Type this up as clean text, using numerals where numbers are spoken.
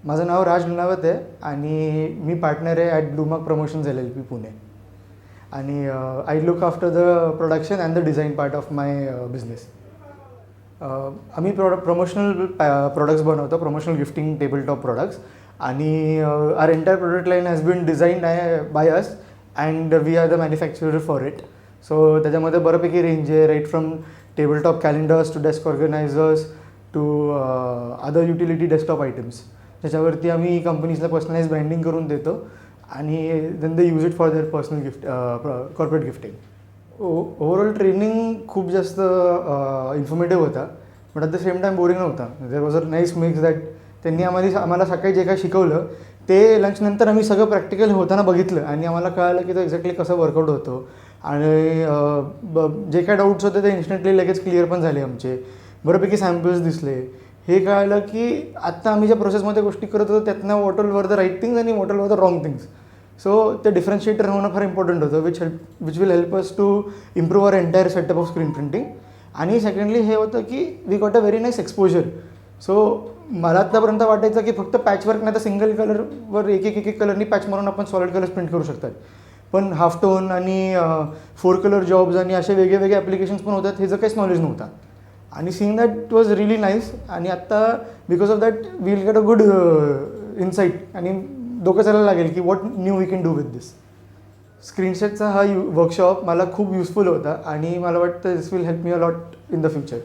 माझं नाव राज लुणावत आहे आणि मी पार्टनर आहे at Bluemark promotions LLP Pune. आणि I look after the production and the design part of my business. आम्ही प्रमोशनल प्रोडक्ट्स बनवतो, प्रमोशनल गिफ्टिंग टेबलटॉप प्रोडक्ट्स. आणि our entire product line has been designed by us and we are the manufacturer for it. So त्याच्यामध्ये बऱ्यापैकी range आहे, right from tabletop calendars to desk organisers to other utility desktop items, ज्याच्यावरती आम्ही कंपनीजला personalise branding करून देतो आणि then they use it for their personal gift corporate gifting. Overall training खूप जास्त इन्फॉर्मेटिव्ह होता, but at the same time boring नव्हता. There was a nice mix that त्यांनी आम्हाला सकाळी जे काय शिकवलं ते लंचनंतर आम्ही सगळं प्रॅक्टिकल होताना बघितलं आणि आम्हाला कळालं की तो एक्झॅक्टली कसं वर्कआउट होतो. आणि जे काय डाऊट्स होते ते इन्स्टंटली लगेच क्लिअर पण झाले आमचे. बऱ्यापैकी सॅम्पल्स दिसले. हे कळलं की आत्ता आम्ही ज्या प्रोसेसमध्ये गोष्टी करत होतो त्यातनं what were the right things आणि what were the wrong things. So ते डिफरन्शिएटर होणं फार इम्पॉर्टंट होतं, which will help us to improve our entire setup of screen printing. आणि सेकंडली हे होतं की we got a very nice exposure. So मला आत्तापर्यंत वाटायचं की फक्त पॅचवर्क नाही तर सिंगल कलरवर एक कलरनी पॅच मारून आपण सॉलिड कलर्स प्रिंट करू शकतात. पण हाफ टोन आणि 4 कलर जॉब्स आणि असे वेगळे ॲप्लिकेशन्स पण होतात, हे जर काहीच नॉलेज नव्हता. आणि seeing that it was really nice. आणि आत्ता because of that we will get a good insight आणि डोकं चालायला लागेल की what new we can do with this. स्क्रीनशॉटचा हा वर्कशॉप मला खूप युजफुल होता आणि मला वाटतं this will help me a lot in the future.